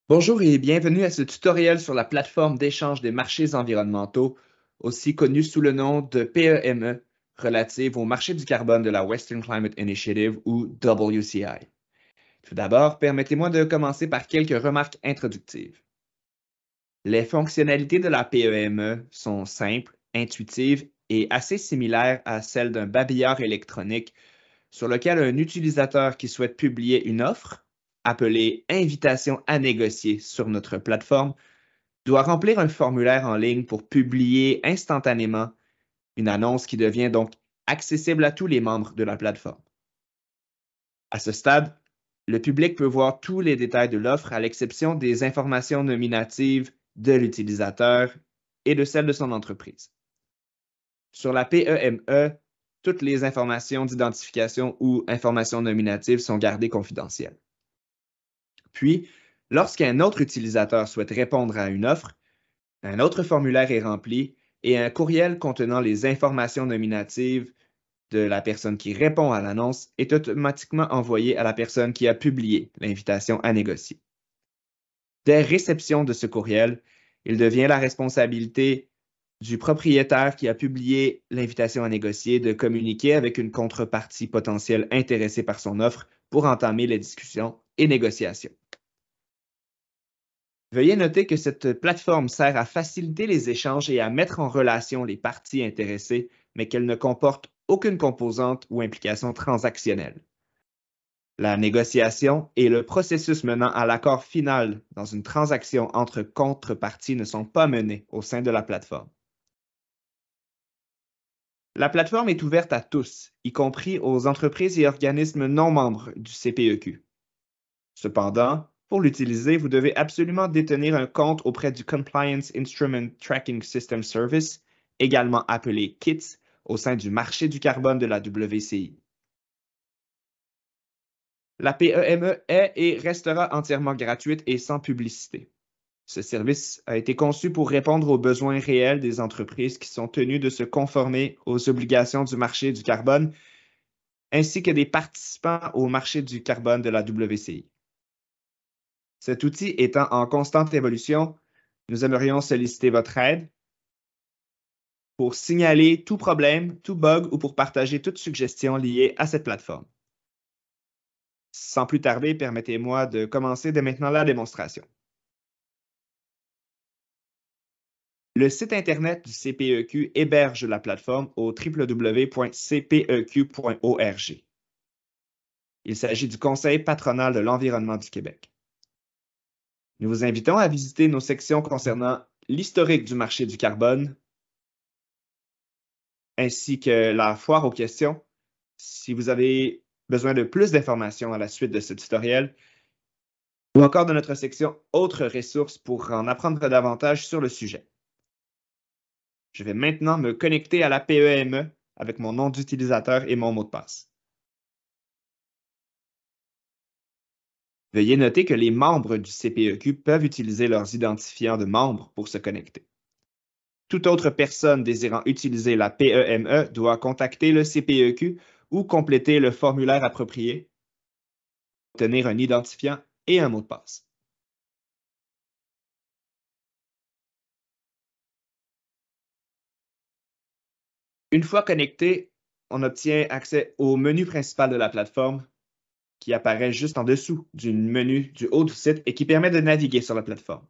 Bonjour et bienvenue à ce tutoriel sur la plateforme d'échange des marchés environnementaux, aussi connue sous le nom de PEME, relative au marché du carbone de la Western Climate Initiative ou WCI. Tout d'abord, permettez-moi de commencer par quelques remarques introductives. Les fonctionnalités de la PEME sont simples, intuitives et assez similaires à celles d'un babillard électronique sur lequel un utilisateur qui souhaite publier une offre, appelée Invitation à négocier sur notre plateforme, doit remplir un formulaire en ligne pour publier instantanément une annonce qui devient donc accessible à tous les membres de la plateforme. À ce stade, le public peut voir tous les détails de l'offre à l'exception des informations nominatives de l'utilisateur et de celles de son entreprise. Sur la PEME, toutes les informations d'identification ou informations nominatives sont gardées confidentielles. Puis, lorsqu'un autre utilisateur souhaite répondre à une offre, un autre formulaire est rempli et un courriel contenant les informations nominatives de la personne qui répond à l'annonce est automatiquement envoyé à la personne qui a publié l'invitation à négocier. Dès réception de ce courriel, il devient la responsabilité du propriétaire qui a publié l'invitation à négocier de communiquer avec une contrepartie potentielle intéressée par son offre pour entamer les discussions et négociations. Veuillez noter que cette plateforme sert à faciliter les échanges et à mettre en relation les parties intéressées, mais qu'elle ne comporte aucune composante ou implication transactionnelle. La négociation et le processus menant à l'accord final dans une transaction entre contreparties ne sont pas menés au sein de la plateforme. La plateforme est ouverte à tous, y compris aux entreprises et organismes non membres du CPEQ. Cependant, pour l'utiliser, vous devez absolument détenir un compte auprès du Compliance Instrument Tracking System Service, également appelé KITS, au sein du marché du carbone de la WCI. La PEME est et restera entièrement gratuite et sans publicité. Ce service a été conçu pour répondre aux besoins réels des entreprises qui sont tenues de se conformer aux obligations du marché du carbone, ainsi que des participants au marché du carbone de la WCI. Cet outil étant en constante évolution, nous aimerions solliciter votre aide pour signaler tout problème, tout bug ou pour partager toute suggestion liée à cette plateforme. Sans plus tarder, permettez-moi de commencer dès maintenant la démonstration. Le site Internet du CPEQ héberge la plateforme au www.cpeq.org. Il s'agit du Conseil patronal de l'environnement du Québec. Nous vous invitons à visiter nos sections concernant l'historique du marché du carbone, ainsi que la foire aux questions. Si vous avez besoin de plus d'informations à la suite de ce tutoriel, ou encore de notre section Autres ressources pour en apprendre davantage sur le sujet. Je vais maintenant me connecter à la PEME avec mon nom d'utilisateur et mon mot de passe. Veuillez noter que les membres du CPEQ peuvent utiliser leurs identifiants de membres pour se connecter. Toute autre personne désirant utiliser la PEME doit contacter le CPEQ ou compléter le formulaire approprié pour obtenir un identifiant et un mot de passe. Une fois connecté, on obtient accès au menu principal de la plateforme qui apparaît juste en dessous du menu du haut du site et qui permet de naviguer sur la plateforme.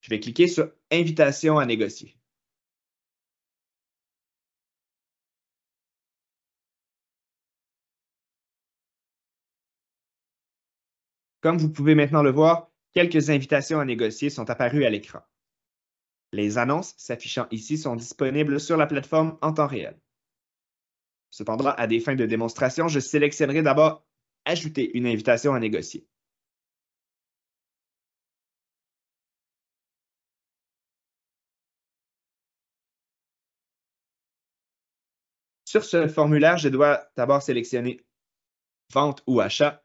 Je vais cliquer sur Invitation à négocier. Comme vous pouvez maintenant le voir, quelques invitations à négocier sont apparues à l'écran. Les annonces s'affichant ici sont disponibles sur la plateforme en temps réel. Cependant, à des fins de démonstration, je sélectionnerai d'abord Ajouter une invitation à négocier. Sur ce formulaire, je dois d'abord sélectionner Vente ou achat.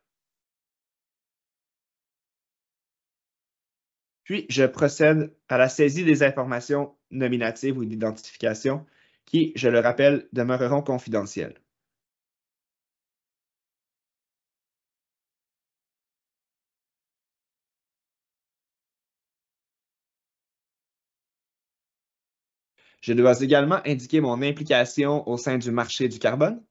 Puis, je procède à la saisie des informations nominatives ou d'identification qui, je le rappelle, demeureront confidentielles. Je dois également indiquer mon implication au sein du marché du carbone,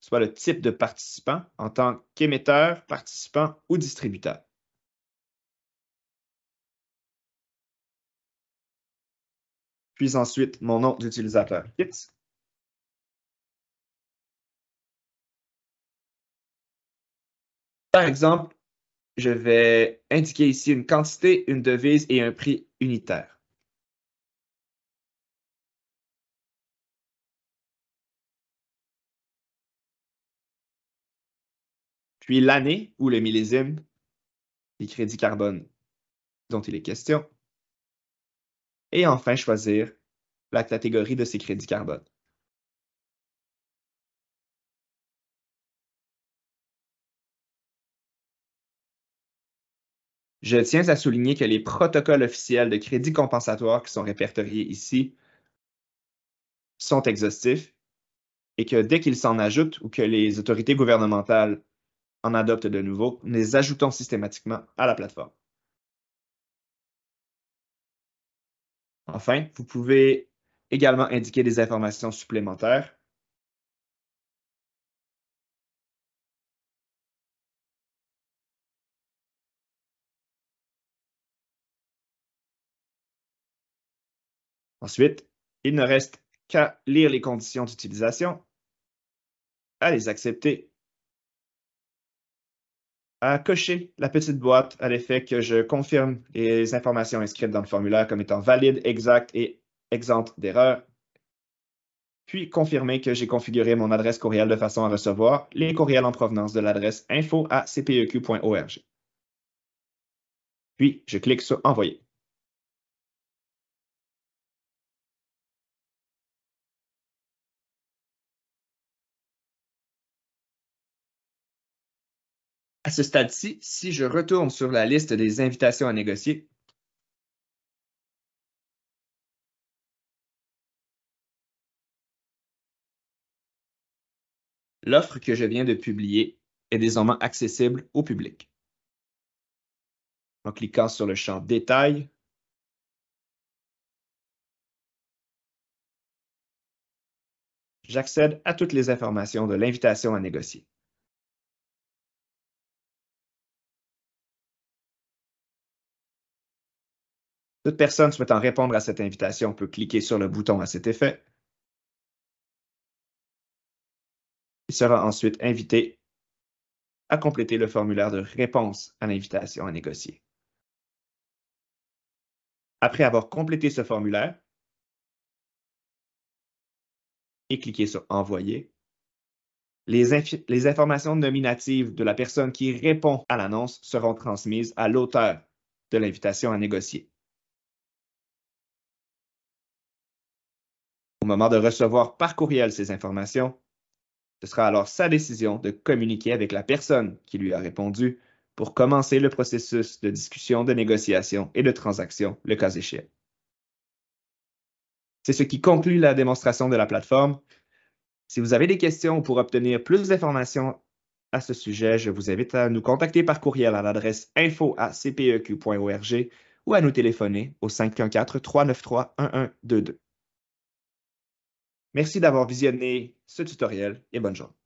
soit le type de participant en tant qu'émetteur, participant ou distributeur. Puis ensuite, mon nom d'utilisateur KITS. Par exemple, je vais indiquer ici une quantité, une devise et un prix unitaire. Puis l'année ou le millésime des crédits carbone dont il est question. Et enfin, choisir la catégorie de ces crédits carbone. Je tiens à souligner que les protocoles officiels de crédits compensatoires qui sont répertoriés ici sont exhaustifs et que dès qu'ils s'en ajoutent ou que les autorités gouvernementales en adoptent de nouveaux, nous les ajoutons systématiquement à la plateforme. Enfin, vous pouvez également indiquer des informations supplémentaires. Ensuite, il ne reste qu'à lire les conditions d'utilisation, à les accepter, à cocher la petite boîte à l'effet que je confirme les informations inscrites dans le formulaire comme étant valides, exactes et exemptes d'erreurs, puis confirmer que j'ai configuré mon adresse courriel de façon à recevoir les courriels en provenance de l'adresse info@cpeq.org. Puis, je clique sur Envoyer. À ce stade-ci, si je retourne sur la liste des invitations à négocier, l'offre que je viens de publier est désormais accessible au public. En cliquant sur le champ Détails, j'accède à toutes les informations de l'invitation à négocier. Toute personne souhaitant répondre à cette invitation peut cliquer sur le bouton à cet effet. Il sera ensuite invité à compléter le formulaire de réponse à l'invitation à négocier. Après avoir complété ce formulaire et cliqué sur Envoyer, les informations nominatives de la personne qui répond à l'annonce seront transmises à l'auteur de l'invitation à négocier. Au moment de recevoir par courriel ces informations, ce sera alors sa décision de communiquer avec la personne qui lui a répondu pour commencer le processus de discussion, de négociation et de transaction, le cas échéant. C'est ce qui conclut la démonstration de la plateforme. Si vous avez des questions ou pour obtenir plus d'informations à ce sujet, je vous invite à nous contacter par courriel à l'adresse info@cpeq.org ou à nous téléphoner au 514-393-1122. Merci d'avoir visionné ce tutoriel et bonne journée.